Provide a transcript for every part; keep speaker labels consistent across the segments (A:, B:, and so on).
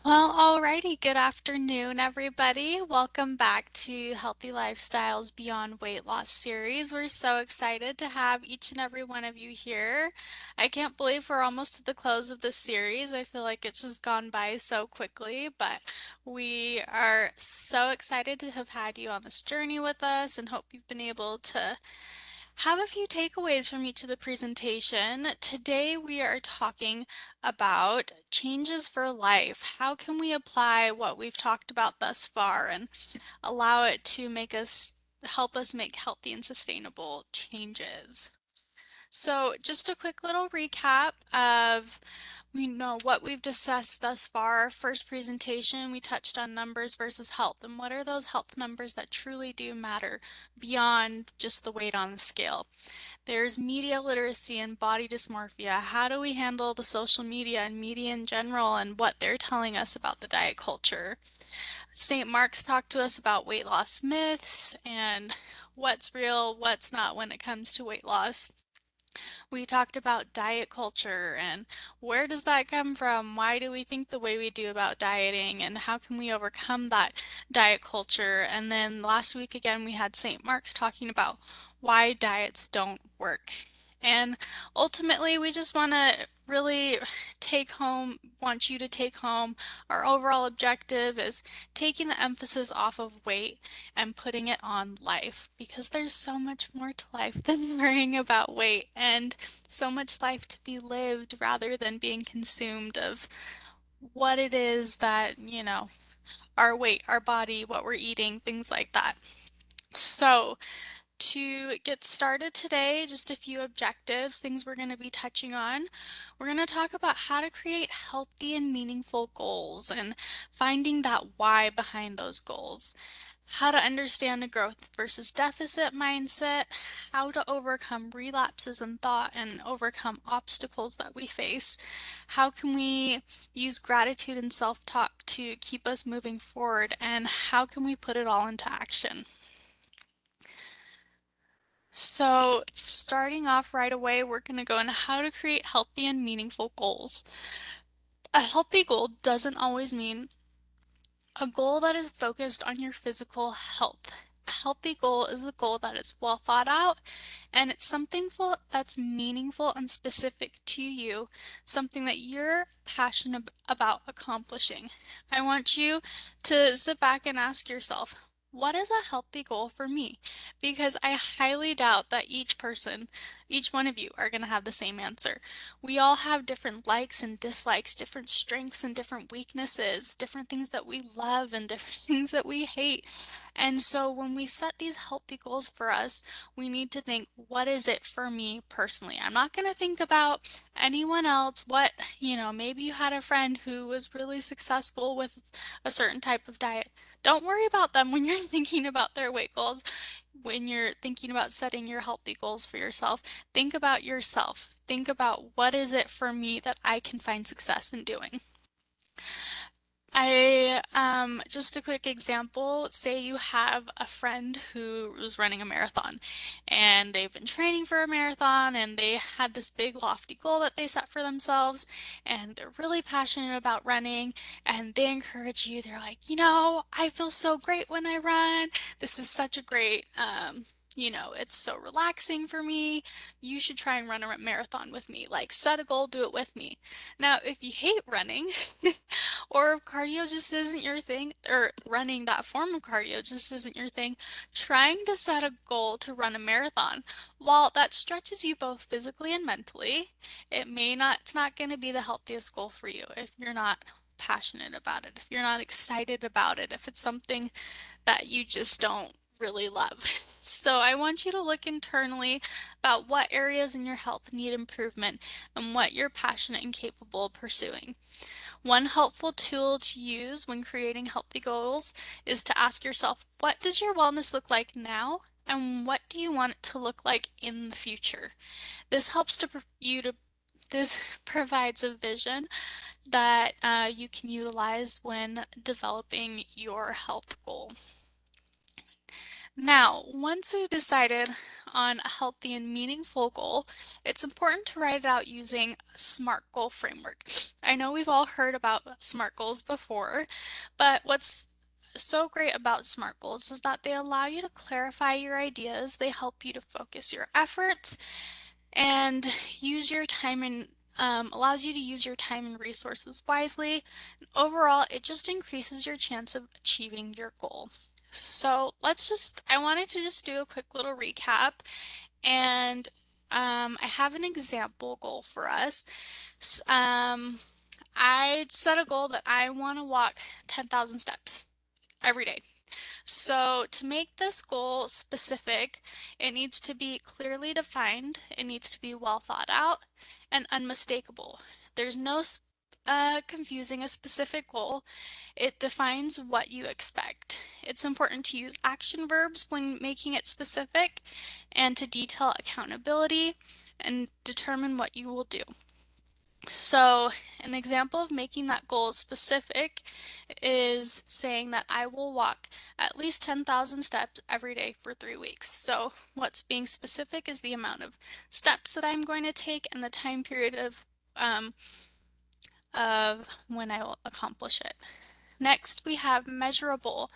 A: Well, alrighty, good afternoon, everybody. Welcome back to Healthy Lifestyles Beyond Weight Loss series. We're so excited to have each and every one of you here. I can't believe we're almost to the close of this series. I feel like it's just gone by so quickly, but we are so excited to have had you on this journey with us and hope you've been able to have a few takeaways from each of the presentation. Today we are talking about changes for life. How can we apply what we've talked about thus far and allow it to help us make healthy and sustainable changes? So, just a quick little recap of what we've discussed thus far. First presentation, we touched on numbers versus health and what are those health numbers that truly do matter beyond just the weight on the scale. There's media literacy and body dysmorphia. How do we handle the social media and media in general and what they're telling us about the diet culture? St. Mark's talked to us about weight loss myths and what's real, what's not when it comes to weight loss. We talked about diet culture and where does that come from? Why do we think the way we do about dieting and how can we overcome that diet culture? And then last week again, we had St. Mark's talking about why diets don't work. And ultimately, we just want to really want you to take home our overall objective is taking the emphasis off of weight and putting it on life because there's so much more to life than worrying about weight and so much life to be lived rather than being consumed of what it is that, our weight, our body, what we're eating, things like that. So, to get started today, just a few objectives, things we're going to be touching on. We're going to talk about how to create healthy and meaningful goals and finding that why behind those goals. How to understand a growth versus deficit mindset, how to overcome relapses in thought and overcome obstacles that we face. How can we use gratitude and self-talk to keep us moving forward, and how can we put it all into action? So, starting off right away, we're going to go into how to create healthy and meaningful goals. A healthy goal doesn't always mean a goal that is focused on your physical health. A healthy goal is a goal that is well thought out and it's something that's meaningful and specific to you, something that you're passionate about accomplishing. I want you to sit back and ask yourself, what is a healthy goal for me? Because I highly doubt that each one of you are going to have the same answer. We all have different likes and dislikes, different strengths and different weaknesses, different things that we love and different things that we hate. And so when we set these healthy goals for us, we need to think, what is it for me personally? I'm not going to think about anyone else. Maybe you had a friend who was really successful with a certain type of diet. Don't worry about them when you're thinking about their weight goals. When you're thinking about setting your healthy goals for yourself, think about yourself. Think about what is it for me that I can find success in doing. Just a quick example, say you have a friend who was running a marathon and they've been training for a marathon and they had this big lofty goal that they set for themselves and they're really passionate about running and they encourage you. They're like, I feel so great when I run. This is such a great, it's so relaxing for me. You should try and run a marathon with me. Like, set a goal, do it with me. Now, if you hate running, or if cardio just isn't your thing, or running that form of cardio just isn't your thing, trying to set a goal to run a marathon, while that stretches you both physically and mentally, it's not going to be the healthiest goal for you if you're not passionate about it, if you're not excited about it, if it's something that you just don't really love. So I want you to look internally about what areas in your health need improvement and what you're passionate and capable of pursuing. One helpful tool to use when creating healthy goals is to ask yourself, what does your wellness look like now? And what do you want it to look like in the future? This helps this provides a vision that you can utilize when developing your health goal. Now, once we've decided on a healthy and meaningful goal, it's important to write it out using a SMART goal framework. I know we've all heard about SMART goals before, but what's so great about SMART goals is that they allow you to clarify your ideas, they help you to focus your efforts, and use your time and allows you to use your time and resources wisely. And overall, it just increases your chance of achieving your goal. So I wanted to just do a quick little recap and I have an example goal for us. I set a goal that I want to walk 10,000 steps every day. So, to make this goal specific, it needs to be clearly defined, it needs to be well thought out, and unmistakable. There's no confusing a specific goal. It defines what you expect. It's important to use action verbs when making it specific and to detail accountability and determine what you will do. So, an example of making that goal specific is saying that I will walk at least 10,000 steps every day for 3 weeks. So, what's being specific is the amount of steps that I'm going to take and the time period of when I will accomplish it. Next, we have measurable.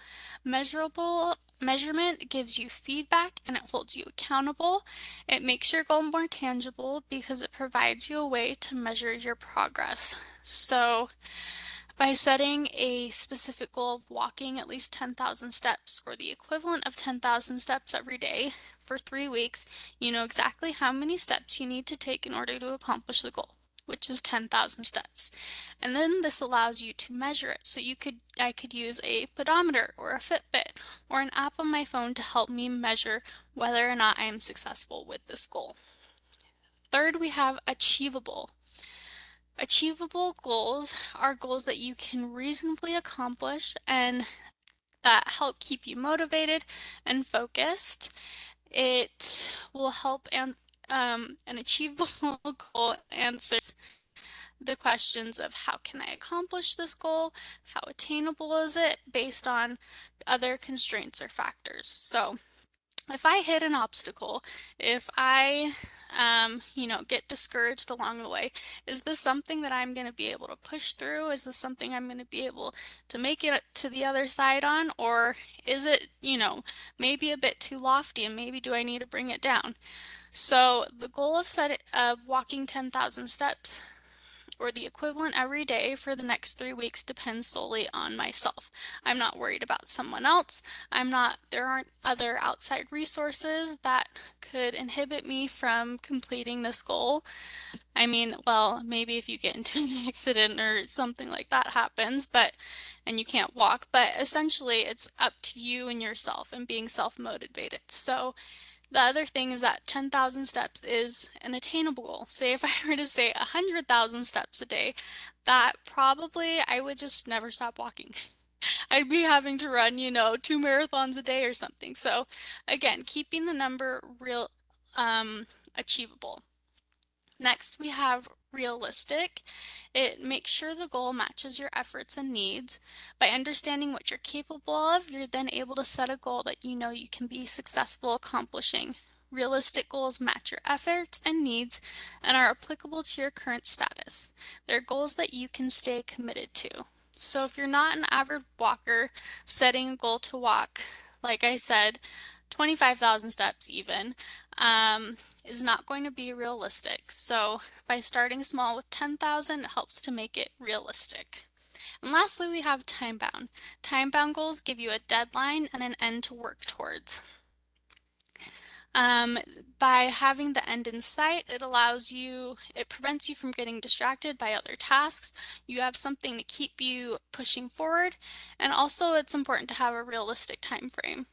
A: Measurement gives you feedback and it holds you accountable. It makes your goal more tangible because it provides you a way to measure your progress. So, by setting a specific goal of walking at least 10,000 steps or the equivalent of 10,000 steps every day for 3 weeks, you know exactly how many steps you need to take in order to accomplish the goal, which is 10,000 steps. And then this allows you to measure it. So I could use a pedometer or a Fitbit or an app on my phone to help me measure whether or not I am successful with this goal. Third, we have achievable. Achievable goals are goals that you can reasonably accomplish and that help keep you motivated and focused. It will help an achievable goal answers the questions of how can I accomplish this goal, how attainable is it based on other constraints or factors. So if I hit an obstacle, if I, get discouraged along the way, is this something that I'm going to be able to push through? Is this something I'm going to be able to make it to the other side on? Or is it, maybe a bit too lofty and maybe do I need to bring it down? So the goal of walking 10,000 steps or the equivalent every day for the next 3 weeks depends solely on myself. I'm not worried about someone else. There aren't other outside resources that could inhibit me from completing this goal. I mean, well, maybe if you get into an accident or something like that happens, and you can't walk, but essentially it's up to you and yourself and being self-motivated. So the other thing is that 10,000 steps is an attainable goal. Say if I were to say 100,000 steps a day, that probably I would just never stop walking. I'd be having to run, 2 marathons a day or something. So again, keeping the number achievable. Next, we have realistic. It makes sure the goal matches your efforts and needs. By understanding what you're capable of, you're then able to set a goal that you know you can be successful accomplishing. Realistic goals match your efforts and needs and are applicable to your current status. They're goals that you can stay committed to. So if you're not an avid walker, setting a goal to walk, like I said, 25,000 steps even, is not going to be realistic. So by starting small with 10,000, it helps to make it realistic. And lastly, we have time bound. Time bound goals give you a deadline and an end to work towards. Um, by having the end in sight, it prevents you from getting distracted by other tasks. You have something to keep you pushing forward, and also it's important to have a realistic time frame.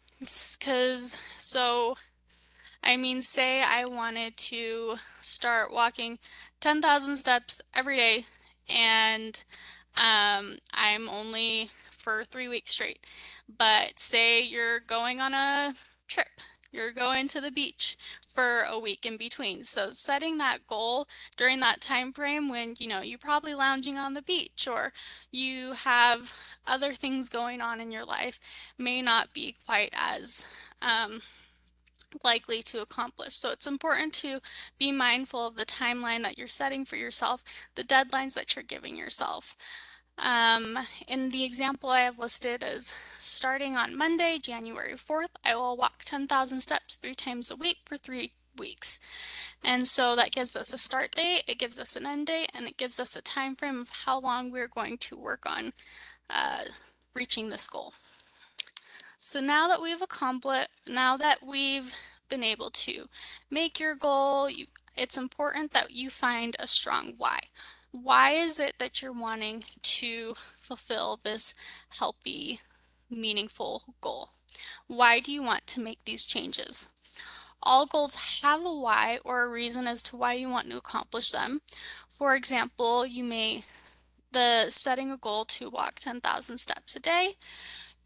A: Say I wanted to start walking 10,000 steps every day, and I'm only for 3 weeks straight. But say you're going on a trip, you're going to the beach for a week in between. So setting that goal during that time frame when you're probably lounging on the beach or you have other things going on in your life may not be quite as likely to accomplish. So it's important to be mindful of the timeline that you're setting for yourself, the deadlines that you're giving yourself. In the example I have listed is starting on Monday, January 4th, I will walk 10,000 steps 3 times a week for 3 weeks. And so that gives us a start date, it gives us an end date, and it gives us a time frame of how long we're going to work on uh, reaching this goal. So now that we've been able to make your goal, it's important that you find a strong why. Why is it that you're wanting to fulfill this healthy, meaningful goal? Why do you want to make these changes? All goals have a why or a reason as to why you want to accomplish them. For example, the setting a goal to walk 10,000 steps a day.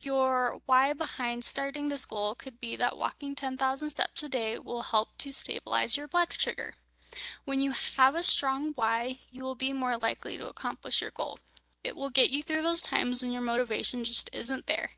A: Your why behind starting this goal could be that walking 10,000 steps a day will help to stabilize your blood sugar. When you have a strong why, you will be more likely to accomplish your goal. It will get you through those times when your motivation just isn't there.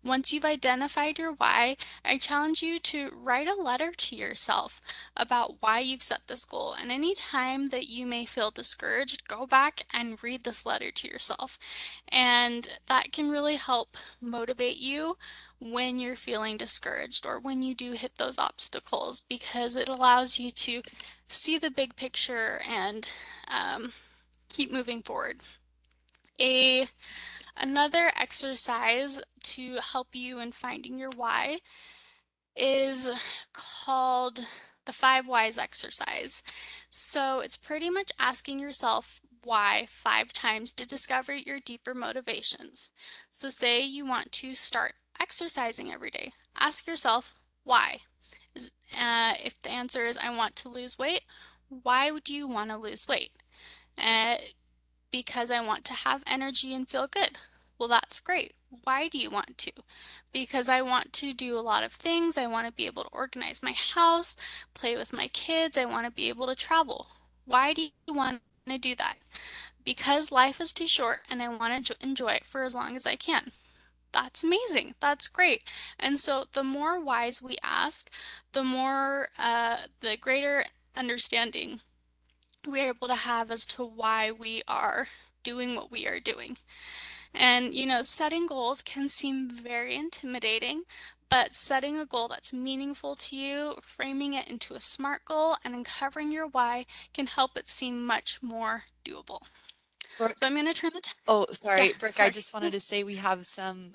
A: Once you've identified your why, I challenge you to write a letter to yourself about why you've set this goal. And any time that you may feel discouraged, go back and read this letter to yourself. And that can really help motivate you when you're feeling discouraged or when you do hit those obstacles because it allows you to see the big picture and keep moving forward. A Another exercise to help you in finding your why is called the 5 whys exercise. So it's pretty much asking yourself why 5 times to discover your deeper motivations. So say you want to start exercising every day. Ask yourself why. If the answer is I want to lose weight, why do you want to lose weight? Uh, because I want to have energy and feel good. Well, that's great. Why do you want to? Because I want to do a lot of things. I want to be able to organize my house, play with my kids. I want to be able to travel. Why do you want to do that? Because life is too short and I want to enjoy it for as long as I can. That's amazing. That's great. And so the more whys we ask, the greater understanding we're able to have as to why we are doing what we are doing. And setting goals can seem very intimidating, but setting a goal that's meaningful to you, framing it into a SMART goal, and uncovering your why can help it seem much more doable. So
B: Brooke,
A: I'm going to turn the
B: oh,
A: yeah,
B: sorry, Brooke, I
A: sorry.
B: just wanted to say we have some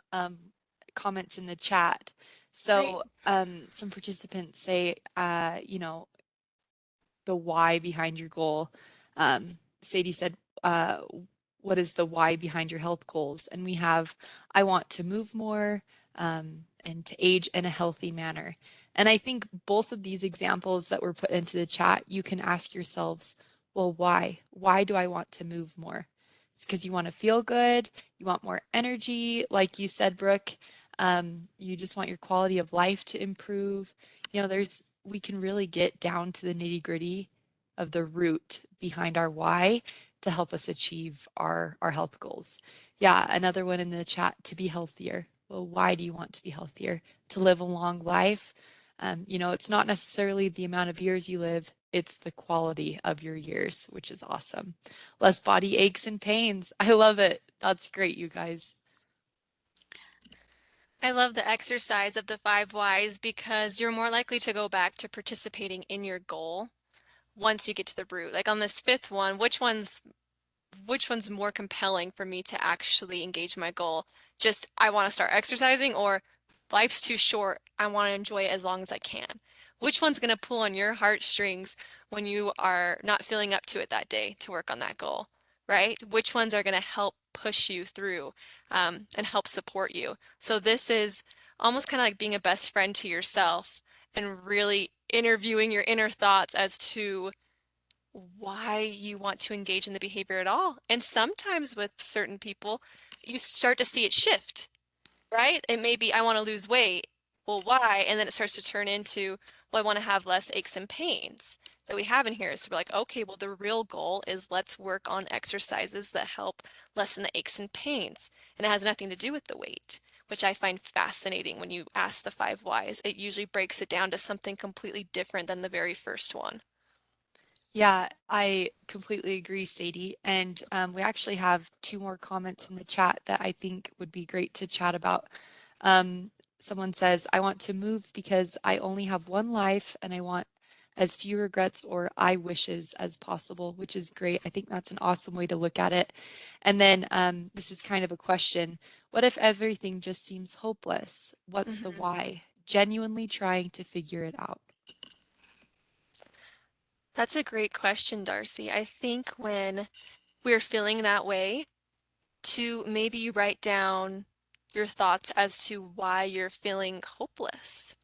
B: comments in the chat.
A: Great.
B: So, some participants say, the why behind your goal. Sadie said, what is the why behind your health goals? And we have, I want to move more, and to age in a healthy manner. And I think both of these examples that were put into the chat, you can ask yourselves, well, why? Why do I want to move more? It's because you want to feel good, you want more energy, like you said, Brooke. You just want your quality of life to improve. We can really get down to the nitty gritty of the root behind our why to help us achieve our health goals. Yeah, another one in the chat, to be healthier. Well, why do you want to be healthier? To live a long life. It's not necessarily the amount of years you live, it's the quality of your years, which is awesome. Less body aches and pains. I love it. That's great, you guys.
C: I love the exercise of the 5 whys because you're more likely to go back to participating in your goal once you get to the root. Like on this fifth one, which one's more compelling for me to actually engage my goal? Just I want to start exercising, or life's too short, I want to enjoy it as long as I can. Which one's going to pull on your heartstrings when you are not feeling up to it that day to work on that goal, right? Which ones are going to help push you through, and help support you? So this is almost kind of like being a best friend to yourself and really interviewing your inner thoughts as to why you want to engage in the behavior at all. And sometimes with certain people, you start to see it shift, right? It may be, I want to lose weight. Well, why? And then it starts to turn into, well, I want to have less aches and pains that we have in here. So we're like, okay, well, the real goal is let's work on exercises that help lessen the aches and pains. And it has nothing to do with the weight. which I find fascinating when you ask the five whys. It usually breaks it down to something completely different than the very first one.
B: Yeah, I completely agree, Sadie. And we actually have two more comments in the chat that I think would be great to chat about. Someone says, I want to move because I only have one life and I want as few regrets or I wishes as possible, which is great. I think that's an awesome way to look at it. And then this is kind of a question. What if everything just seems hopeless? What's the
C: Mhm.
B: why? Genuinely trying to figure it out.
C: That's a great question, Darcy. I think when we're feeling that way, to maybe write down your thoughts as to why you're feeling hopeless.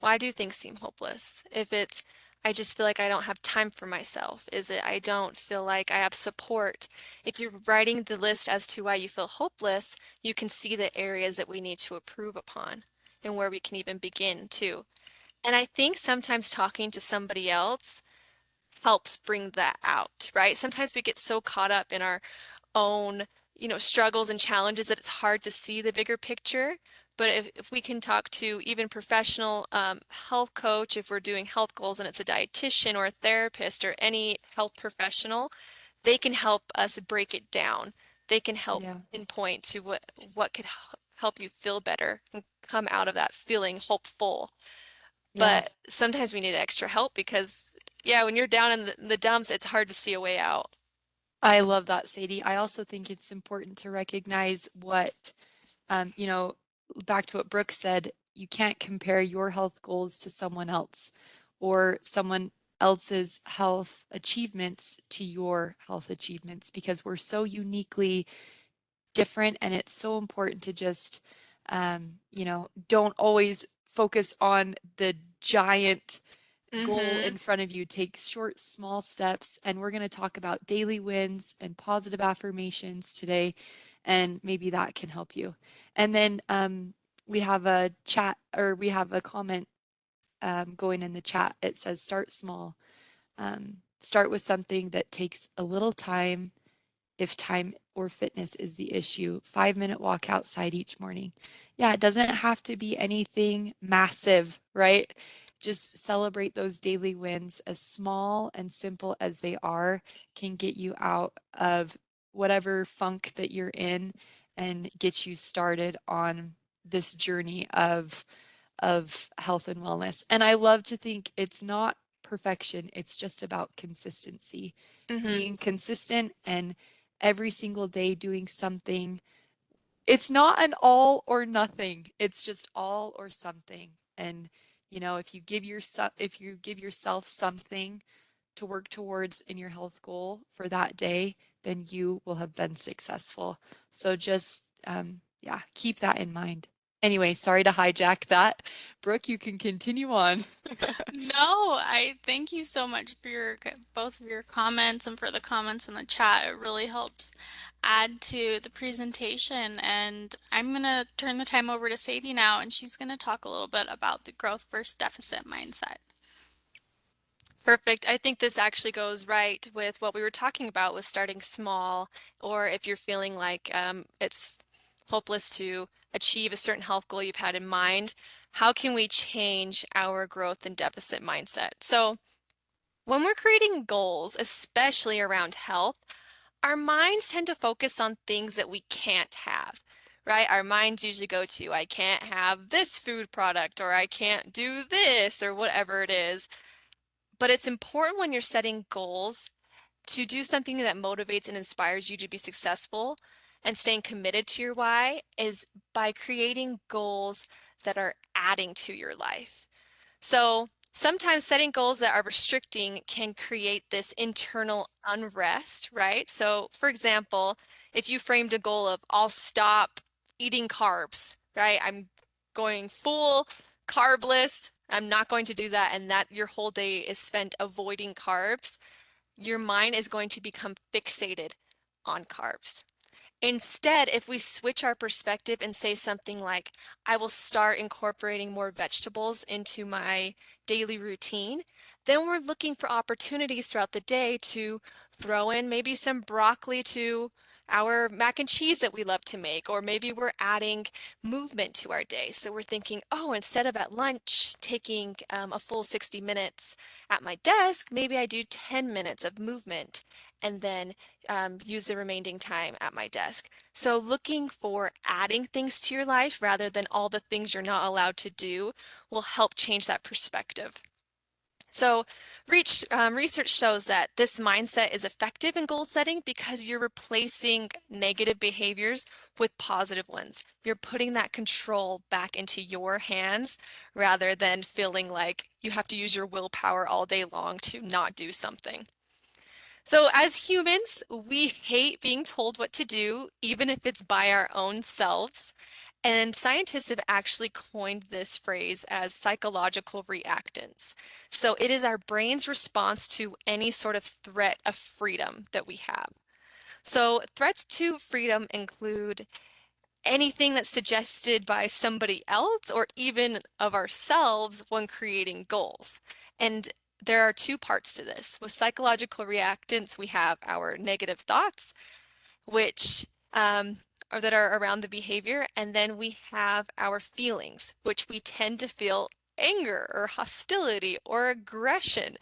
C: Why do things seem hopeless? If it's, I just feel like I don't have time for myself. Is it, I don't feel like I have support? If you're writing the list as to why you feel hopeless, you can see the areas that we need to improve upon and where we can even begin to. And I think sometimes talking to somebody else helps bring that out, right? Sometimes we get so caught up in our own, struggles and challenges that it's hard to see the bigger picture. But if we can talk to even professional health coach, if we're doing health goals and it's a dietitian or a therapist or any health professional, they can help us break it down. They can help
B: Yeah.
C: pinpoint to what could help you feel better and come out of that feeling hopeful.
B: Yeah.
C: But sometimes we need extra help because, yeah, when you're down in the dumps, it's hard to see a way out.
B: I love that, Sadie. I also think it's important to recognize what, you know, back to what Brooke said, you can't compare your health goals to someone else or someone else's health achievements to your health achievements because we're so uniquely different and it's so important to just, don't always focus on the giant goal
C: Mm-hmm.
B: in front of you. Take short, small steps. And we're going to talk about daily wins and positive affirmations today. And maybe that can help you. And then we have a chat or we have a comment going in the chat. It says, start small. Start with something that takes a little time if time or fitness is the issue. 5-minute walk outside each morning. Yeah, it doesn't have to be anything massive, right? Just celebrate those daily wins. As small and simple as they are, can get you out of whatever funk that you're in and get you started on this journey of health and wellness. And I love to think it's not perfection, it's just about consistency.
C: Mm-hmm.
B: Being consistent and every single day doing something. It's not an all or nothing. It's just all or something. And if you give yourself something to work towards in your health goal for that day, then you will have been successful. So just yeah, keep that in mind. Anyway, sorry to hijack that. Brooke, you can continue on.
A: No, I thank you so much for both of your comments and for the comments in the chat. It really helps add to the presentation. And I'm gonna turn the time over to Sadie now, and she's gonna talk a little bit about the growth versus deficit mindset.
C: Perfect. I think this actually goes right with what we were talking about with starting small, or if you're feeling like it's hopeless to achieve a certain health goal you've had in mind, how can we change our growth and deficit mindset? So, when we're creating goals, especially around health, our minds tend to focus on things that we can't have, right? Our minds usually go to, I can't have this food product, or I can't do this, or whatever it is. But it's important when you're setting goals to do something that motivates and inspires you to be successful and staying committed to your why is by creating goals that are adding to your life. So sometimes setting goals that are restricting can create this internal unrest, right? So, for example, if you framed a goal of, I'll stop eating carbs, right? I'm going full carbless. I'm not going to do that. And that your whole day is spent avoiding carbs. Your mind is going to become fixated on carbs. Instead, if we switch our perspective and say something like, I will start incorporating more vegetables into my daily routine, then we're looking for opportunities throughout the day to throw in maybe some broccoli to our mac and cheese that we love to make, or maybe we're adding movement to our day. So we're thinking, oh, instead of at lunch taking a full 60 minutes at my desk, maybe I do 10 minutes of movement and then use the remaining time at my desk. So looking for adding things to your life rather than all the things you're not allowed to do will help change that perspective. So research shows that this mindset is effective in goal setting because you're replacing negative behaviors with positive ones. You're putting that control back into your hands rather than feeling like you have to use your willpower all day long to not do something. So as humans, we hate being told what to do, even if it's by our own selves. And scientists have actually coined this phrase as psychological reactance. So it is our brain's response to any sort of threat of freedom that we have. So threats to freedom include anything that's suggested by somebody else or even of ourselves when creating goals. And there are two parts to this. With psychological reactance, we have our negative thoughts, which or that are around the behavior, and then we have our feelings, which we tend to feel anger or hostility or aggression.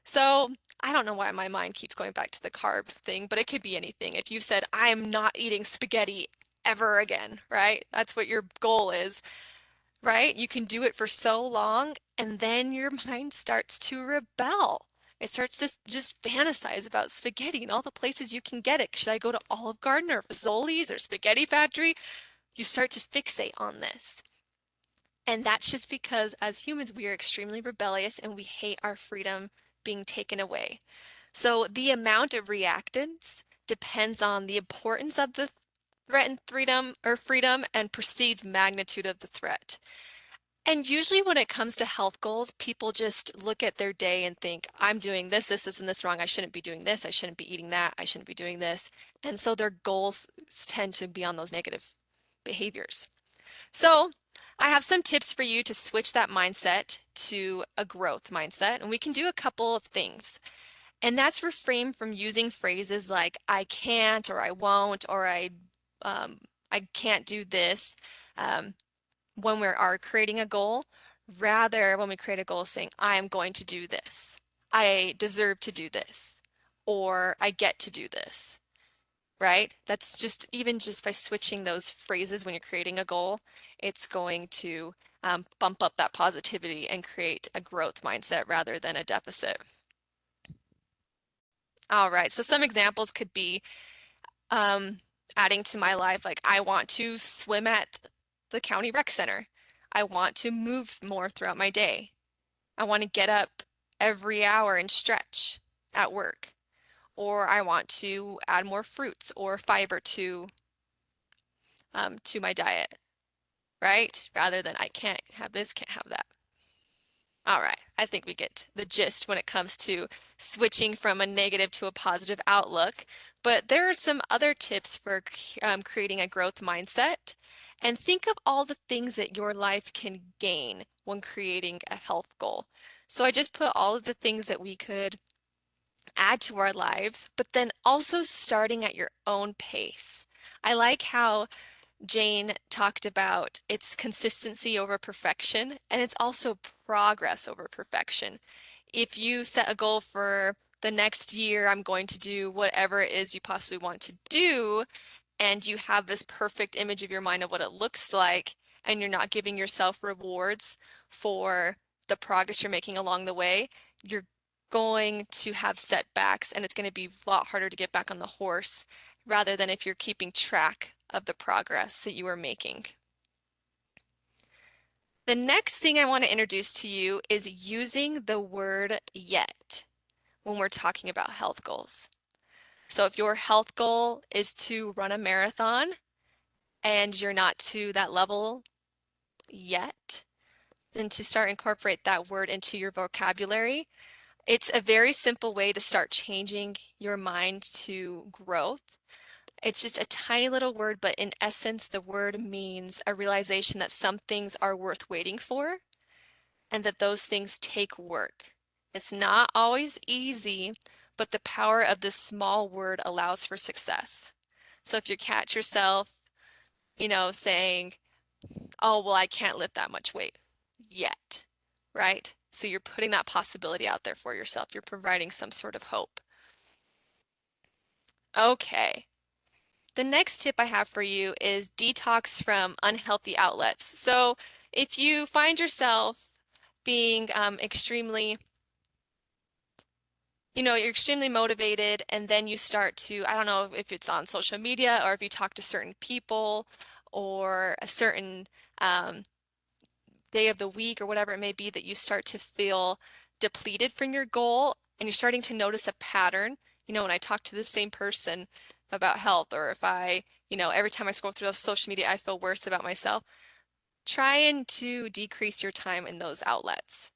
C: So I don't know why my mind keeps going back to the carb thing, but it could be anything. If you said, I am not eating spaghetti ever again, right? That's what your goal is, right? You can do it for so long, and then your mind starts to rebel. It starts to just fantasize about spaghetti and all the places you can get it. Should I go to Olive Garden or Fazoli's or Spaghetti Factory? You start to fixate on this. And that's just because as humans, we are extremely rebellious and we hate our freedom being taken away. So the amount of reactance depends on the importance of the threatened freedom and perceived magnitude of the threat. And usually when it comes to health goals, people just look at their day and think, I'm doing this, and this wrong. I shouldn't be doing this. I shouldn't be eating that. I shouldn't be doing this. And so their goals tend to be on those negative behaviors. So I have some tips for you to switch that mindset to a growth mindset. And we can do a couple of things. And that's refrain from using phrases like I can't or I won't or I can't do this. When we are creating a goal, rather when we create a goal saying, I am going to do this, I deserve to do this, or I get to do this, right? That's just even just by switching those phrases when you're creating a goal, it's going to bump up that positivity and create a growth mindset rather than a deficit. All right, so some examples could be um, adding to my life, like I want to swim at the county rec center. I want to move more throughout my day. I want to get up every hour and stretch at work. Or I want to add more fruits or fiber to my diet, right? Rather than I can't have this, can't have that. All right, I think we get the gist when it comes to switching from a negative to a positive outlook. But there are some other tips for creating a growth mindset. And think of all the things that your life can gain when creating a health goal. So I just put all of the things that we could add to our lives, but then also starting at your own pace. I like how Jane talked about it's consistency over perfection, and it's also progress over perfection. If you set a goal for the next year, I'm going to do whatever it is you possibly want to do, and you have this perfect image of your mind of what it looks like, and you're not giving yourself rewards for the progress you're making along the way, you're going to have setbacks, and it's going to be a lot harder to get back on the horse rather than if you're keeping track of the progress that you are making. The next thing I want to introduce to you is using the word yet when we're talking about health goals. So if your health goal is to run a marathon and you're not to that level yet, then to start incorporate that word into your vocabulary. It's a very simple way to start changing your mind to growth. It's just a tiny little word, but in essence, the word means a realization that some things are worth waiting for and that those things take work. It's not always easy, but the power of this small word allows for success. So if you catch yourself, saying, oh, well, I can't lift that much weight yet, right? So you're putting that possibility out there for yourself. You're providing some sort of hope. Okay. The next tip I have for you is detox from unhealthy outlets. So if you find yourself being extremely, you're extremely motivated and then you start to, I don't know if it's on social media or if you talk to certain people or a certain um, day of the week or whatever it may be that you start to feel depleted from your goal and you're starting to notice a pattern. When I talk to the same person about health, or if every time I scroll through social media, I feel worse about myself, trying to decrease your time in those outlets.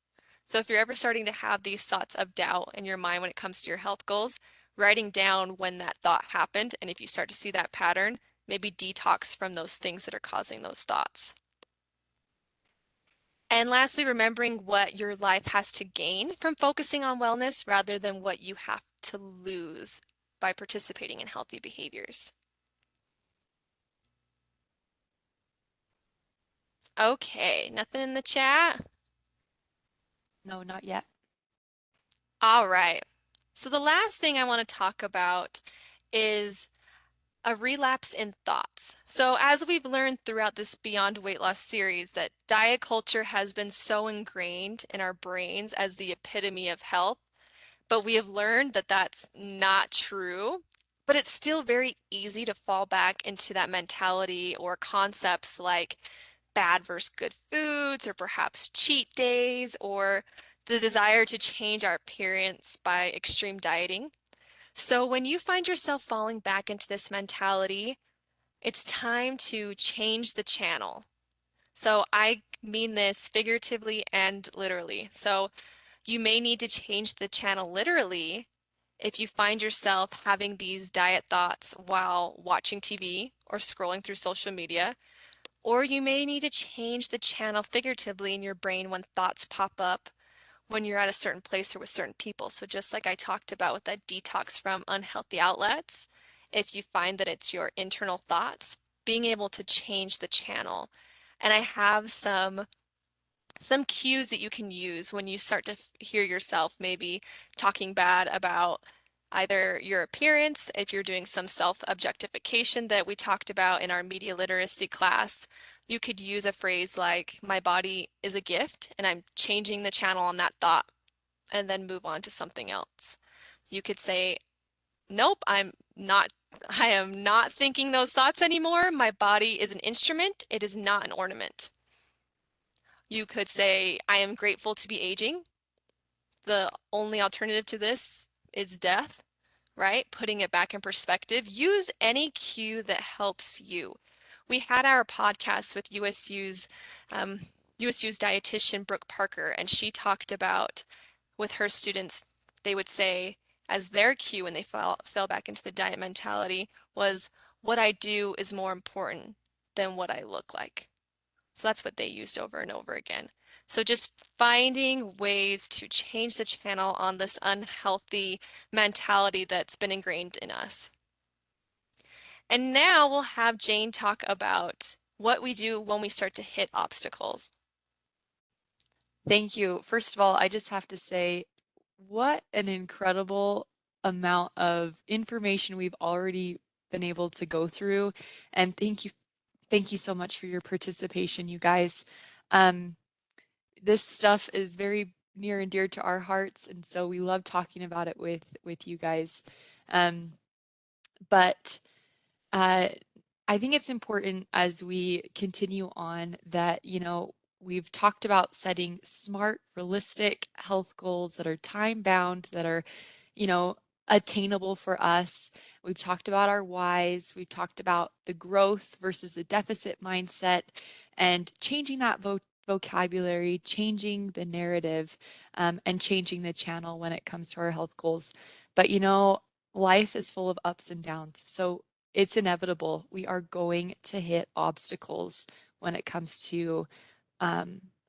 C: So if you're ever starting to have these thoughts of doubt in your mind when it comes to your health goals, writing down when that thought happened, and if you start to see that pattern, maybe detox from those things that are causing those thoughts. And lastly, remembering what your life has to gain from focusing on wellness rather than what you have to lose by participating in healthy behaviors. Okay, nothing in the chat?
B: No, not yet.
C: All right. So the last thing I want to talk about is a relapse in thoughts. So as we've learned throughout this Beyond Weight Loss series, that diet culture has been so ingrained in our brains as the epitome of health, but we have learned that that's not true. But it's still very easy to fall back into that mentality or concepts like bad versus good foods, or perhaps cheat days, or the desire to change our appearance by extreme dieting. So when you find yourself falling back into this mentality, it's time to change the channel. So I mean this figuratively and literally. So you may need to change the channel literally if you find yourself having these diet thoughts while watching TV or scrolling through social media, or you may need to change the channel figuratively in your brain when thoughts pop up when you're at a certain place or with certain people. So just like I talked about with that detox from unhealthy outlets, if you find that it's your internal thoughts, being able to change the channel. And I have some cues that you can use when you start to hear yourself maybe talking bad about either your appearance, if you're doing some self-objectification that we talked about in our media literacy class. You could use a phrase like, my body is a gift, and I'm changing the channel on that thought, and then move on to something else. You could say, nope, I am not thinking those thoughts anymore. My body is an instrument, it is not an ornament. You could say, I am grateful to be aging. The only alternative to this is death, right? Putting it back in perspective. Use any cue that helps you. We had our podcast with um, USU's dietitian, Brooke Parker, and she talked about with her students, they would say as their cue when they fell back into the diet mentality was, what I do is more important than what I look like. So that's what they used over and over again. So just finding ways to change the channel on this unhealthy mentality that's been ingrained in us. And now we'll have Jane talk about what we do when we start to hit obstacles.
B: Thank you. First of all, I just have to say, what an incredible amount of information we've already been able to go through. And thank you so much for your participation, you guys. Um, this stuff is very near and dear to our hearts, and so we love talking about it with you guys. Um, but uh, I think it's important as we continue on that, we've talked about setting smart, realistic health goals that are time bound, that are, you know, attainable for us. We've talked about our whys. We've talked about the growth versus the deficit mindset and changing that vocabulary, changing the narrative, and changing the channel when it comes to our health goals. But, life is full of ups and downs. So it's inevitable. We are going to hit obstacles when it comes to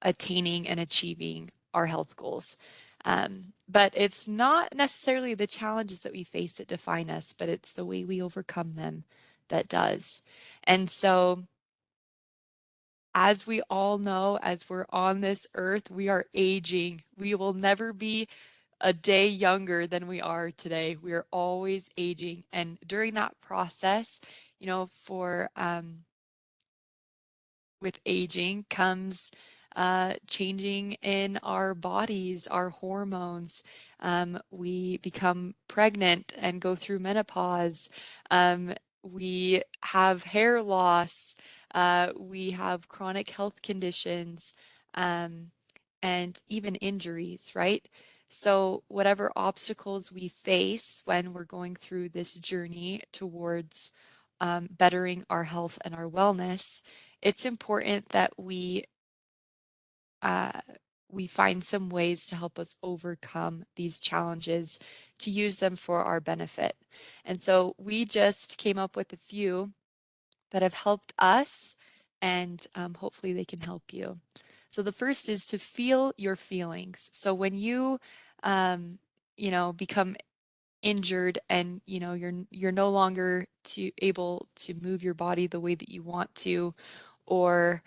B: attaining and achieving our health goals. But it's not necessarily the challenges that we face that define us, but it's the way we overcome them that does. And so, as we all know, as we're on this earth, we are aging. We will never be a day younger than we are today. We are always aging. And during that process, for with aging comes changing in our bodies, our hormones. We become pregnant and go through menopause. We have hair loss. We have chronic health conditions, um, and even injuries, right? So, whatever obstacles we face when we're going through this journey towards bettering our health and our wellness, it's important that uh, we find some ways to help us overcome these challenges, to use them for our benefit. And so we just came up with a few that have helped us, and hopefully they can help you. So the first is to feel your feelings. So when um, become injured and you're no longer to able to move your body the way that you want to, or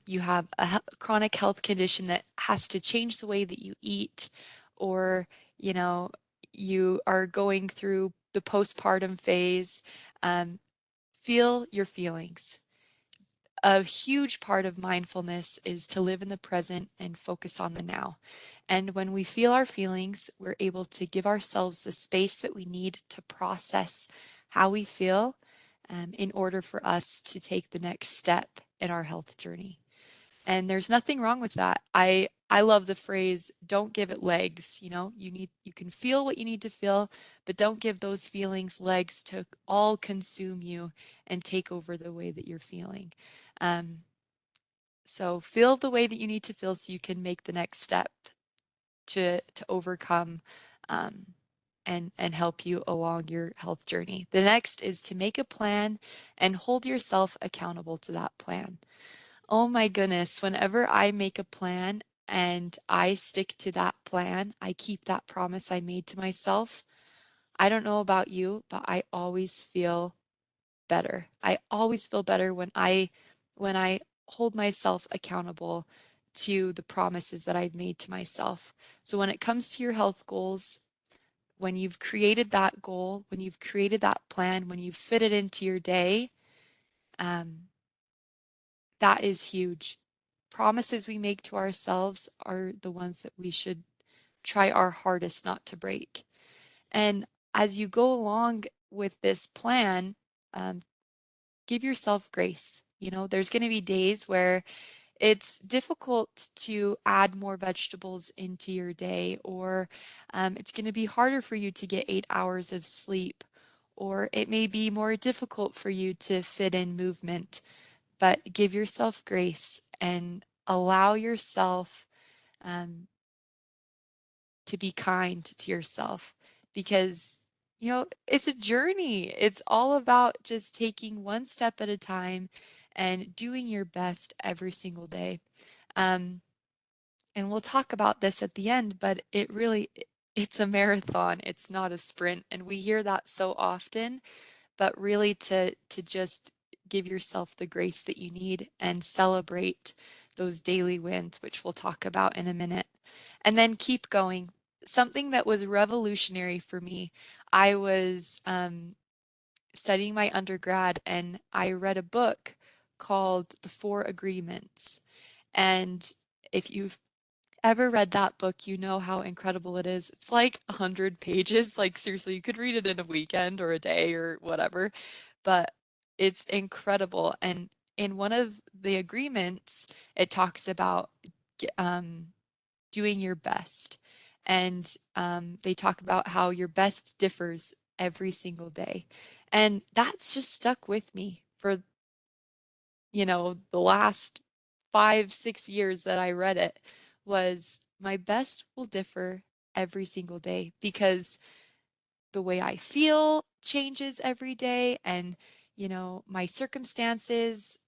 B: you have a chronic health condition that has to change the way that you eat, or you know you are going through the postpartum phase. um, feel your feelings. A huge part of mindfulness is to live in the present and focus on the now. And when we feel our feelings, we're able to give ourselves the space that we need to process how we feel, in order for us to take the next step in our health journey. And there's nothing wrong with that. I love the phrase, don't give it legs. You can feel what you need to feel, but don't give those feelings legs to all consume you and take over the way that you're feeling. Um, so feel the way that you need to feel so you can make the next step to overcome, um, and help you along your health journey. The next is to make a plan and hold yourself accountable to that plan. Oh my goodness, whenever I make a plan and I stick to that plan, I keep that promise I made to myself. I don't know about you, but I always feel better. I always feel better when I hold myself accountable to the promises that I've made to myself. So when it comes to your health goals, when you've created that goal, when you've created that plan, when you've fit it into your day, um, that is huge. Promises we make to ourselves are the ones that we should try our hardest not to break. And as you go along with this plan, um, give yourself grace. There's going to be days where it's difficult to add more vegetables into your day, or it's going to be harder for you to get 8 hours of sleep, or it may be more difficult for you to fit in movement. But give yourself grace and allow yourself, um, to be kind to yourself, because it's a journey. It's all about just taking one step at a time and doing your best every single day. Um, and we'll talk about this at the end, but it's a marathon. It's not a sprint, and we hear that so often, but really to just give yourself the grace that you need and celebrate those daily wins, which we'll talk about in a minute. And then keep going. Something that was revolutionary for me, I was studying my undergrad and I read a book called The Four Agreements. And if you've ever read that book, you know how incredible it is. It's like 100 pages. Like, seriously, you could read it in a weekend or a day or whatever, but it's incredible. And in one of the agreements, it talks about doing your best. And they talk about how your best differs every single day. And that's just stuck with me for the last 5, 6 years that I read it. Was my best will differ every single day, because the way I feel changes every day, and my circumstances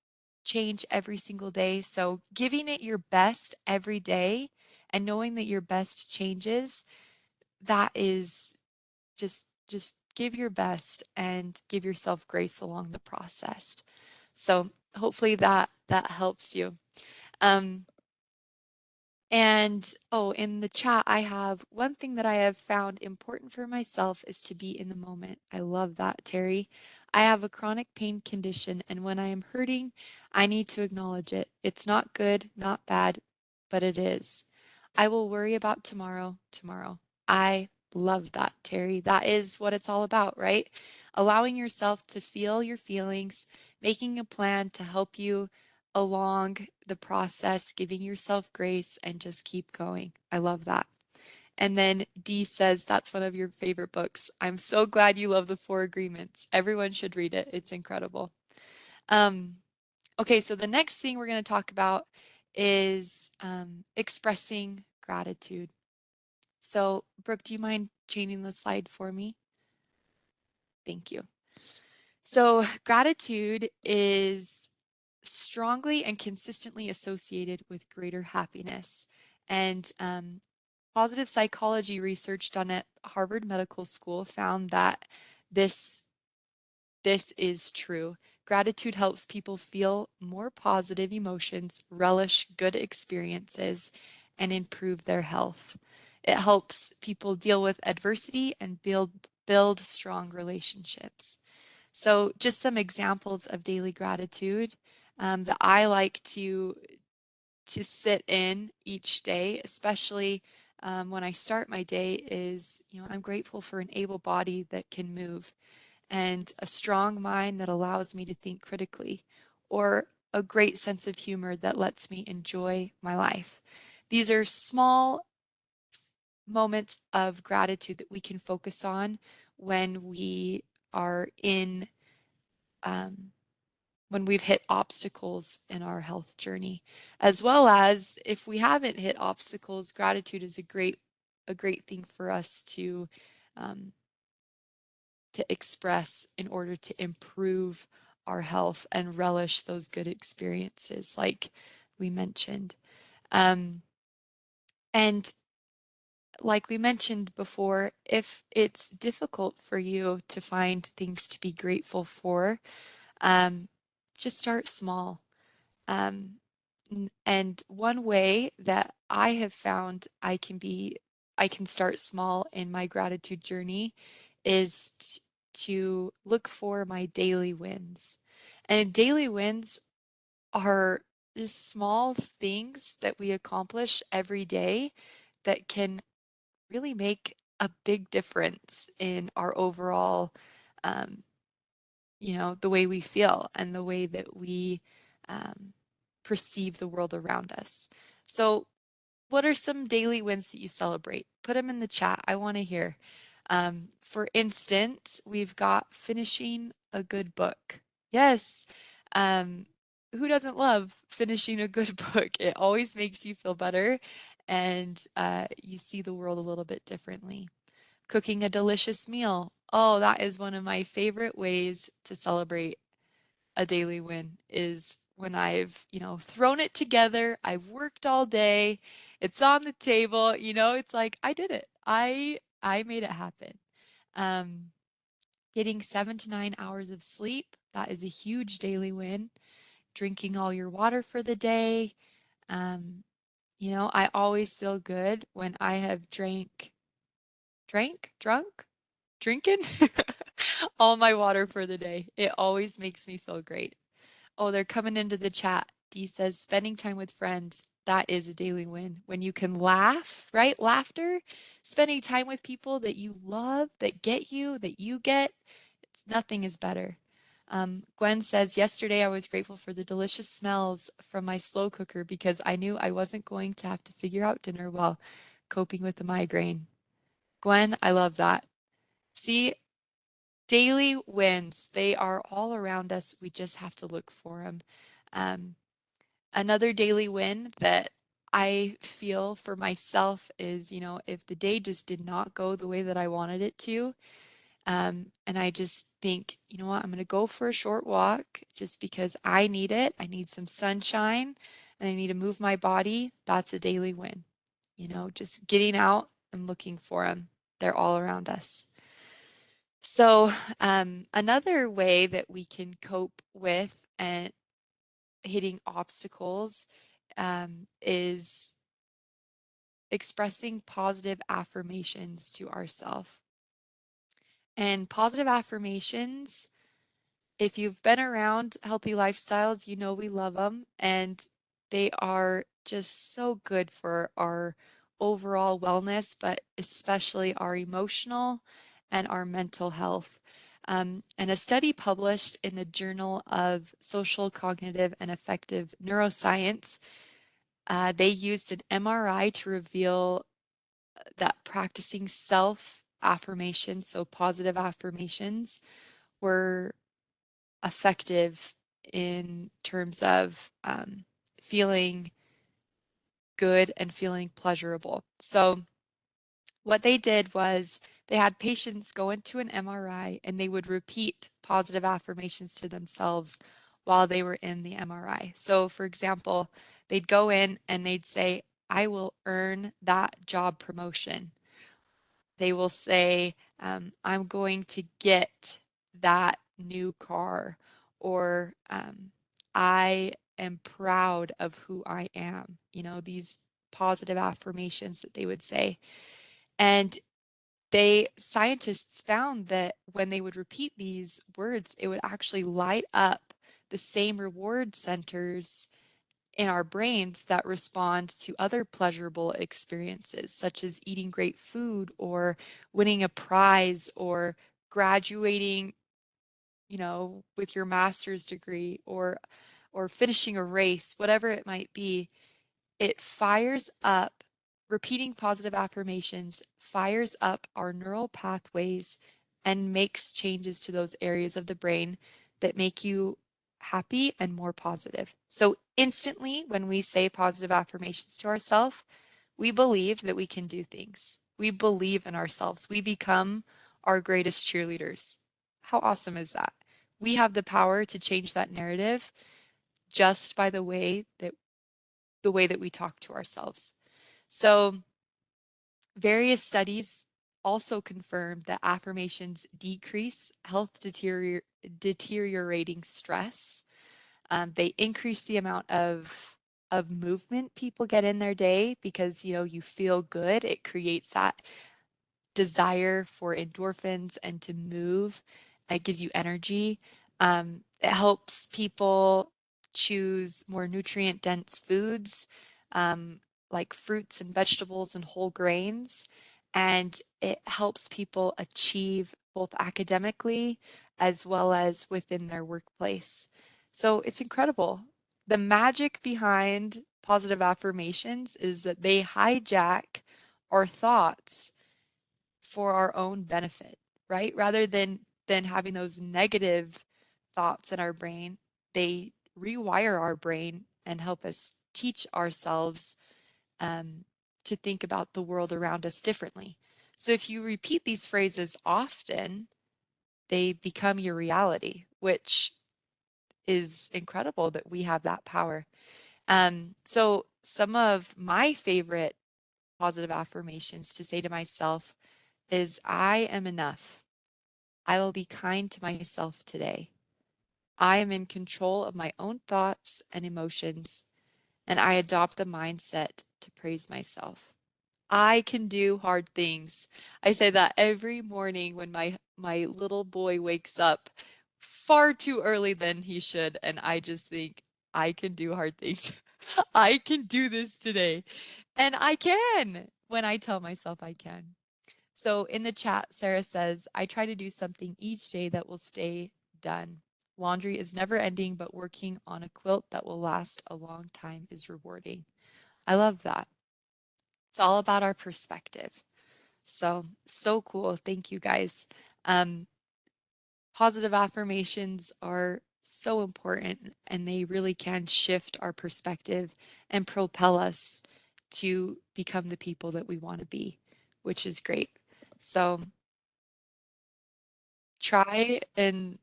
B: change every single day. So giving it your best every day and knowing that your best changes, that is just give your best and give yourself grace along the process. So hopefully that helps you. Um, and oh, in the chat, I have one thing that I have found important for myself is to be in the moment. I love that, Terry. I have a chronic pain condition, and when I am hurting, I need to acknowledge it. It's not good, not bad, but it is. I will worry about tomorrow, tomorrow. I love that, Terry. That is what it's all about, right? Allowing yourself to feel your feelings, making a plan to help you along the process, giving yourself grace, and just keep going. I love that. And then D says that's one of your favorite books. I'm so glad you love the Four Agreements. Everyone should read it. It's incredible. Um, okay, so the next thing we're going to talk about is expressing gratitude. So, Brooke, do you mind changing the slide for me? Thank you. So, gratitude is strongly and consistently associated with greater happiness. And positive psychology research done at Harvard Medical School found that this this is true. Gratitude helps people feel more positive emotions, relish good experiences, and improve their health. It helps people deal with adversity and build strong relationships. So, just some examples of daily gratitude that I like to sit in each day, especially when I start my day, is I'm grateful for an able body that can move and a strong mind that allows me to think critically, or a great sense of humor that lets me enjoy my life. These are small moments of gratitude that we can focus on when we are in um, when we've hit obstacles in our health journey, as well as if we haven't hit obstacles. Gratitude is a great thing for us um, to express in order to improve our health and relish those good experiences, like we mentioned. Um, and like we mentioned before, if it's difficult for you to find things to be grateful for, um, just start small. Um, and one way that I have found I can start small in my gratitude journey is to look for my daily wins. And daily wins are just small things that we accomplish every day that can really make a big difference in our overall um, the way we feel and the way that we um, perceive the world around us. So, what are some daily wins that you celebrate? Put them in the chat. I want to hear. For instance, we've got finishing a good book. Yes. Um, who doesn't love finishing a good book? It always makes you feel better and you see the world a little bit differently. Cooking a delicious meal. Oh, that is one of my favorite ways to celebrate a daily win is when I've, thrown it together, I've worked all day, it's on the table, it's like I did it. I made it happen. Um, Getting 7 to 9 hours of sleep, that is a huge daily win. Drinking all your water for the day. Um, I always feel good when I have drunk, drinking all my water for the day. It always makes me feel great. Oh, they're coming into the chat. Dee says, spending time with friends, that is a daily win. When you can laugh, right? Laughter, spending time with people that you love, that get you, that you get, nothing is better. Gwen says, yesterday I was grateful for the delicious smells from my slow cooker because I knew I wasn't going to have to figure out dinner while coping with the migraine. Gwen, I love that. See, daily wins, they are all around us. We just have to look for them. Um, Another daily win that I feel for myself is, if the day just did not go the way that I wanted it to, and I just think, you know what, I'm going to go for a short walk just because I need it. I need some sunshine and I need to move my body. That's a daily win. Just getting out and looking for them. They're all around us. So, another way that we can cope with and hitting obstacles is expressing positive affirmations to ourselves. And positive affirmations, if you've been around healthy lifestyles, you know we love them, and they are just so good for our overall wellness, but especially our emotional and our mental health. And a study published in the Journal of Social, Cognitive, and Affective Neuroscience, they used an MRI to reveal that practicing self affirmations, so positive affirmations, were effective in terms of feeling good and feeling pleasurable. So, what they did was they had patients go into an MRI and they would repeat positive affirmations to themselves while they were in the MRI. So, for example, they'd go in and they'd say, I will earn that job promotion. They will say, I'm going to get that new car, or I am proud of who I am. You know, these positive affirmations that they would say. And scientists found that when they would repeat these words, it would actually light up the same reward centers in our brains that respond to other pleasurable experiences, such as eating great food or winning a prize or graduating, with your master's degree, or finishing a race, whatever it might be. It fires up, repeating positive affirmations fires up our neural pathways and makes changes to those areas of the brain that make you happy and more positive. So, instantly, when we say positive affirmations to ourselves, we believe that we can do things. We believe in ourselves. We become our greatest cheerleaders. How awesome is that? We have the power to change that narrative just by the way that we talk to ourselves. So, various studies also confirm that affirmations decrease deteriorating stress. They increase the amount of movement people get in their day because you feel good. It creates that desire for endorphins and to move. It gives you energy. It helps people choose more nutrient dense foods, um, like fruits and vegetables and whole grains. And it helps people achieve both academically as well as within their workplace. So it's incredible. The magic behind positive affirmations is that they hijack our thoughts for our own benefit, right? Rather than having those negative thoughts in our brain, they rewire our brain and help us teach ourselves um, to think about the world around us differently. So if you repeat these phrases often, they become your reality, which is incredible that we have that power. So some of my favorite positive affirmations to say to myself is I am enough. I will be kind to myself today. I am in control of my own thoughts and emotions, and I adopt the mindset to praise myself. I can do hard things. I say that every morning when my little boy wakes up far too early than he should, and I just think I can do hard things. I can do this today. And I can when I tell myself I can. So in the chat, Sarah says, I try to do something each day that will stay done. Laundry is never ending, but working on a quilt that will last a long time is rewarding. I love that. It's all about our perspective. So cool. Thank you guys. Um, Positive affirmations are so important and they really can shift our perspective and propel us to become the people that we want to be, which is great. So try and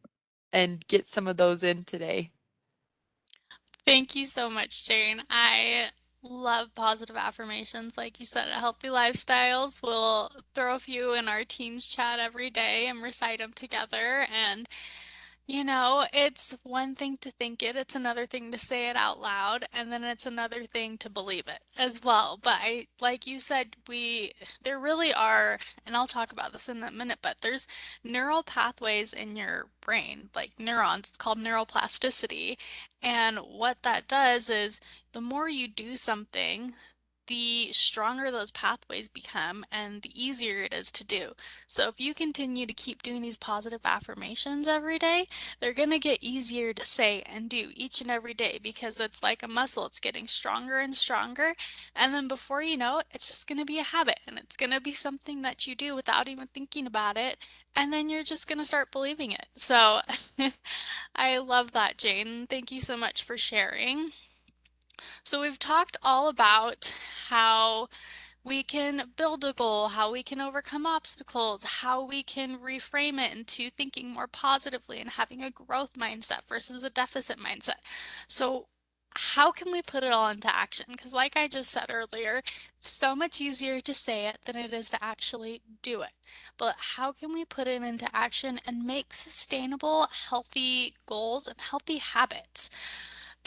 B: get some of those in today.
A: Thank you so much, Jane. I Love positive affirmations. Like you said, at Healthy Lifestyles, we'll throw a few in our teens chat every day and recite them together. And it's one thing to think it, it's another thing to say it out loud, and then it's another thing to believe it as well. But like you said, there really are, and I'll talk about this in a minute, but there's neural pathways in your brain, like neurons. It's called neuroplasticity. And what that does is the more you do something, the stronger those pathways become and the easier it is to do. So if you continue to keep doing these positive affirmations every day, they're going to get easier to say and do each and every day because it's like a muscle. It's getting stronger and stronger. And then before you know it, it's just going to be a habit and it's going to be something that you do without even thinking about it. And then you're just going to start believing it. So I love that, Jane. Thank you so much for sharing. So we've talked all about how we can build a goal, how we can overcome obstacles, how we can reframe it into thinking more positively and having a growth mindset versus a deficit mindset. So, how can we put it all into action? Because, like I just said earlier, it's so much easier to say it than it is to actually do it. But how can we put it into action and make sustainable, healthy goals and healthy habits?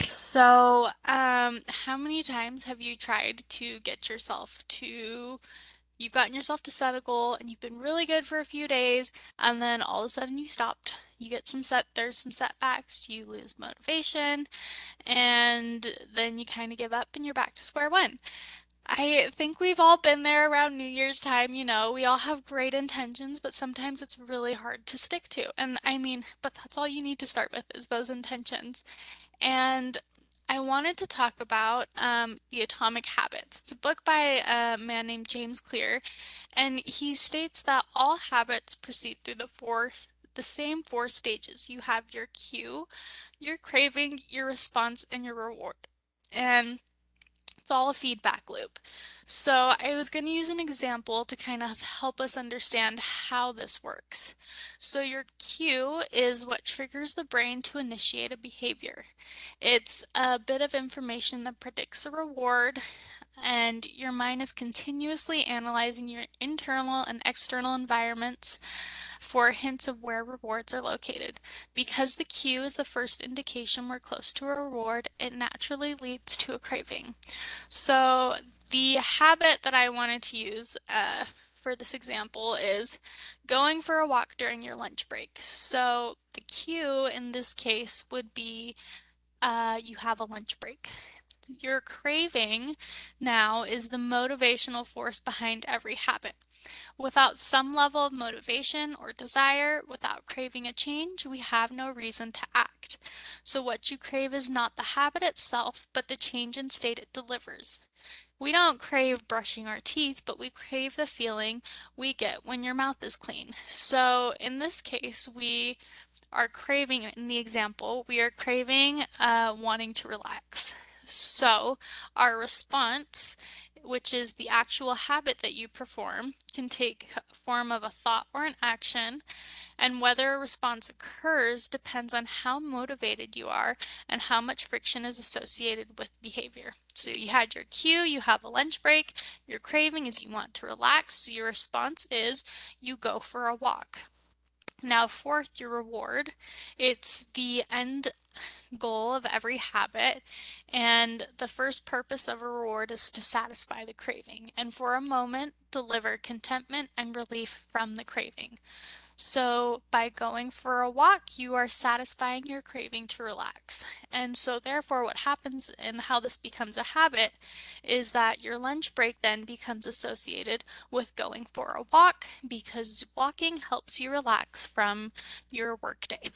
A: So, how many times have you tried to get yourself to, you've gotten yourself to set a goal and you've been really good for a few days, and then all of a sudden you stopped. You get there's some setbacks, you lose motivation, and then you kind of give up and you're back to square one. I think we've all been there around New Year's time, we all have great intentions, but sometimes it's really hard to stick to. And I mean, but that's all you need to start with is those intentions. And I wanted to talk about The Atomic Habits. It's a book by a man named James Clear, and he states that all habits proceed through the same four stages. You have your cue, your craving, your response, and your reward. And it's all a feedback loop. So I was going to use an example to kind of help us understand how this works. So your cue is what triggers the brain to initiate a behavior. It's a bit of information that predicts a reward, and your mind is continuously analyzing your internal and external environments for hints of where rewards are located. Because the cue is the first indication we're close to a reward, it naturally leads to a craving. So the habit that I wanted to use for this example is going for a walk during your lunch break. So the cue in this case would be you have a lunch break. Your craving now is the motivational force behind every habit. Without some level of motivation or desire, without craving a change, we have no reason to act. So what you crave is not the habit itself, but the change in state it delivers. We don't crave brushing our teeth, but we crave the feeling we get when your mouth is clean. So in this case, we are craving, in the example, we are craving wanting to relax. So our response, which is the actual habit that you perform, can take form of a thought or an action, and whether a response occurs depends on how motivated you are and how much friction is associated with behavior. So you had your cue, you have a lunch break, your craving is you want to relax, so your response is you go for a walk. Now, fourth, your reward. It's the end goal of every habit, and the first purpose of a reward is to satisfy the craving and for a moment deliver contentment and relief from the craving. So, by going for a walk, you are satisfying your craving to relax. And so, therefore, what happens and how this becomes a habit is that your lunch break then becomes associated with going for a walk because walking helps you relax from your workday.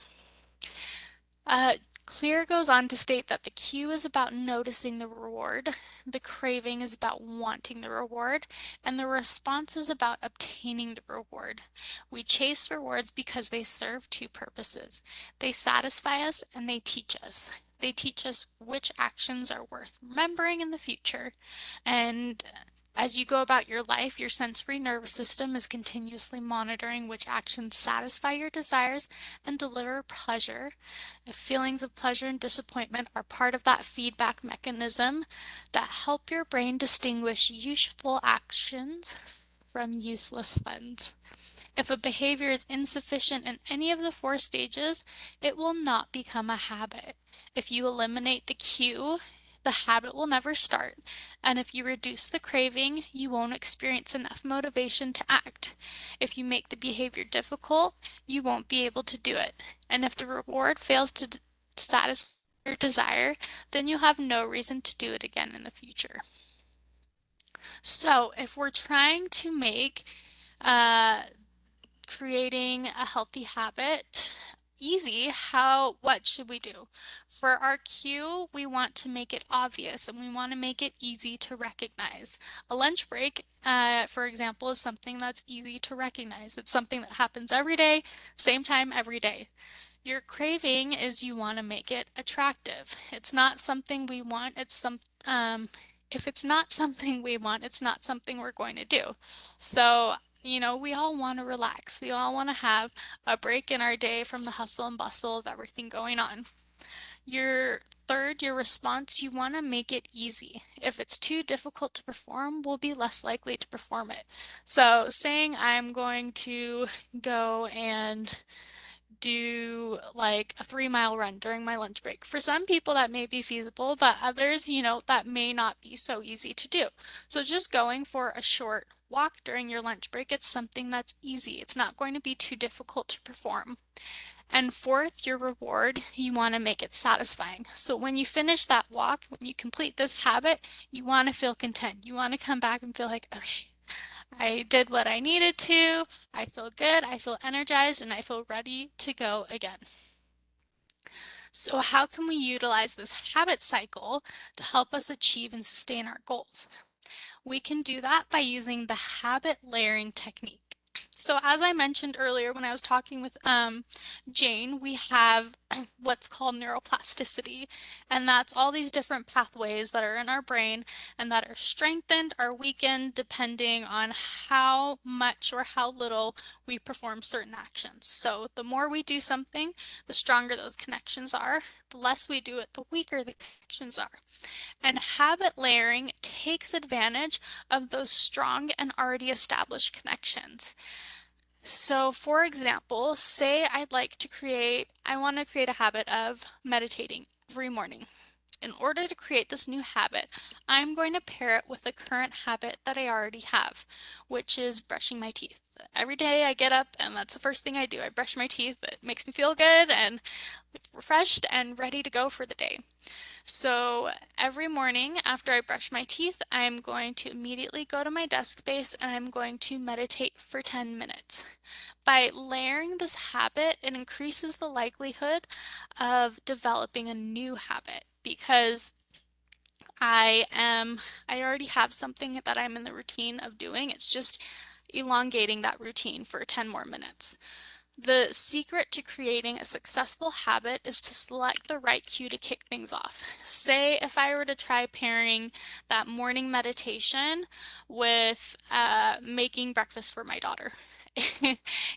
A: Uh, Clear goes on to state that the cue is about noticing the reward, the craving is about wanting the reward, and the response is about obtaining the reward. We chase rewards because they serve two purposes. They satisfy us and they teach us. They teach us which actions are worth remembering in the future. And As you go about your life, your sensory nervous system is continuously monitoring which actions satisfy your desires and deliver pleasure. If feelings of pleasure and disappointment are part of that feedback mechanism that help your brain distinguish useful actions from useless ones. If a behavior is insufficient in any of the four stages, it will not become a habit. If you eliminate the cue, the habit will never start. And if you reduce the craving, you won't experience enough motivation to act. If you make the behavior difficult, you won't be able to do it. And if the reward fails to satisfy your desire, then you'll have no reason to do it again in the future. So if we're trying to make uh, creating a healthy habit easy, what should we do? For our cue, we want to make it obvious and we want to make it easy to recognize. A lunch break, for example, is something that's easy to recognize. It's something that happens every day, same time every day. Your craving is you want to make it attractive. It's not something we want, if it's not something we want, it's not something we're going to do. So, we all want to relax. We all want to have a break in our day from the hustle and bustle of everything going on. Your response, you want to make it easy. If it's too difficult to perform, we'll be less likely to perform it. So, saying I'm going to go and do like a 3 mile run during my lunch break. For some people, that may be feasible, but others, that may not be so easy to do. So just going for a short walk during your lunch break, it's something that's easy. It's not going to be too difficult to perform. And fourth, your reward, you want to make it satisfying. So when you finish that walk, when you complete this habit, you want to feel content. You want to come back and feel like, okay, I did what I needed to. I feel good. I feel energized and I feel ready to go again. So how can we utilize this habit cycle to help us achieve and sustain our goals? We can do that by using the habit layering technique. So as I mentioned earlier when I was talking with Jane, we have what's called neuroplasticity, and that's all these different pathways that are in our brain and that are strengthened or weakened depending on how much or how little we perform certain actions. So the more we do something, the stronger those connections are. The less we do it, the weaker the connections are. And habit layering takes advantage of those strong and already established connections. So, for example, say I want to create a habit of meditating every morning. In order to create this new habit, I'm going to pair it with a current habit that I already have, which is brushing my teeth. Every day I get up and that's the first thing I do. I brush my teeth. It makes me feel good and refreshed and ready to go for the day. So every morning after I brush my teeth, I'm going to immediately go to my desk space and I'm going to meditate for 10 minutes. By layering this habit, it increases the likelihood of developing a new habit because I already have something that I'm in the routine of doing. It's just elongating that routine for 10 more minutes. The secret to creating a successful habit is to select the right cue to kick things off. Say if I were to try pairing that morning meditation with making breakfast for my daughter.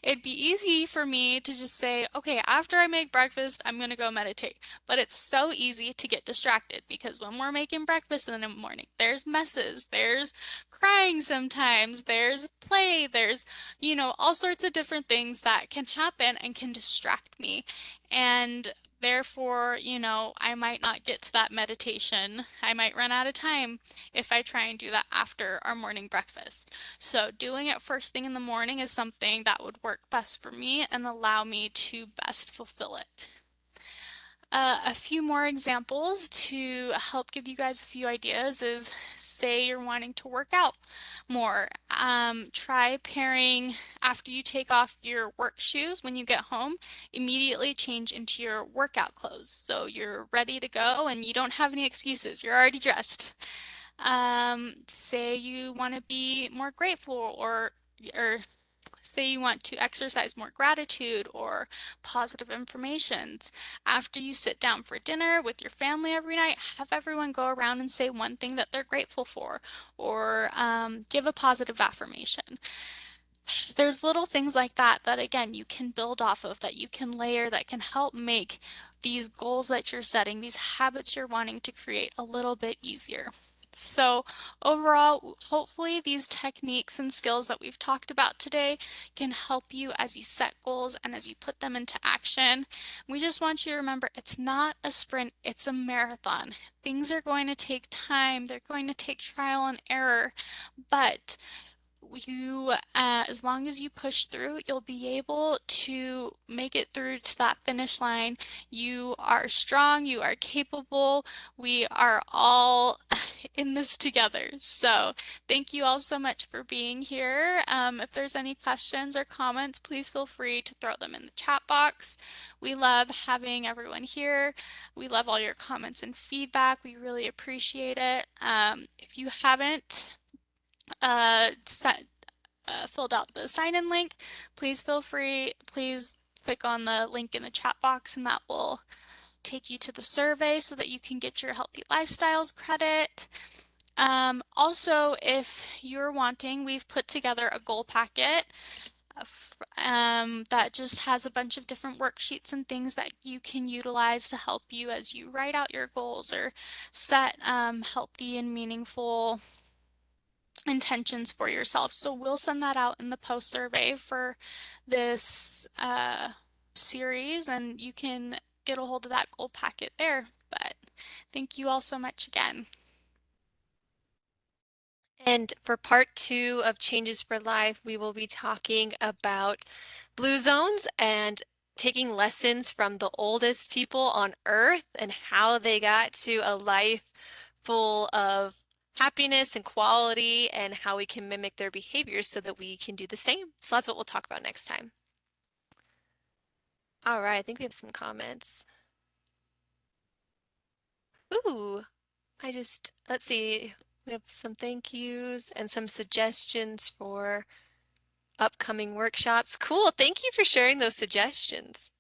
A: It'd be easy for me to just say, okay, after I make breakfast, I'm gonna go meditate. But it's so easy to get distracted because when we're making breakfast in the morning, there's messes, there's crying sometimes, there's play, there's all sorts of different things that can happen and can distract me. And therefore, I might not get to that meditation. I might run out of time if I try and do that after our morning breakfast. So doing it first thing in the morning is something that would work best for me and allow me to best fulfill it. A few more examples to help give you guys a few ideas is say you're wanting to work out more. Try pairing after you take off your work shoes when you get home, immediately change into your workout clothes. So you're ready to go and you don't have any excuses. You're already dressed. Say you want to be more grateful or Say you want to exercise more gratitude or positive affirmations. After you sit down for dinner with your family every night, have everyone go around and say one thing that they're grateful for, or give a positive affirmation. There's little things like that that, again, you can build off of, that you can layer, that can help make these goals that you're setting, these habits you're wanting to create, a little bit easier. So overall, hopefully these techniques and skills that we've talked about today can help you as you set goals and as you put them into action. We just want you to remember, it's not a sprint, it's a marathon. Things are going to take time, they're going to take trial and error, but as long as you push through, you'll be able to make it through to that finish line. You are strong, you are capable. We are all in this together. So thank you all so much for being here. If there's any questions or comments, please feel free to throw them in the chat box. We love having everyone here. We love all your comments and feedback. We really appreciate it. If you haven't filled out the sign-in link, please feel free, please click on the link in the chat box, and that will take you to the survey so that you can get your healthy lifestyles credit. Also, if you're wanting, we've put together a goal packet that just has a bunch of different worksheets and things that you can utilize to help you as you write out your goals or set healthy and meaningful intentions for yourself. So we'll send that out in the post survey for this series, and you can get a hold of that goal packet there. But thank you all so much again.
C: And for part 2 of Changes for Life, we will be talking about blue zones and taking lessons from the oldest people on Earth and how they got to a life full of happiness and quality, and how we can mimic their behaviors so that we can do the same. So that's what we'll talk about next time. All right, I think we have some comments. Ooh, let's see. We have some thank yous and some suggestions for upcoming workshops. Cool. Thank you for sharing those suggestions.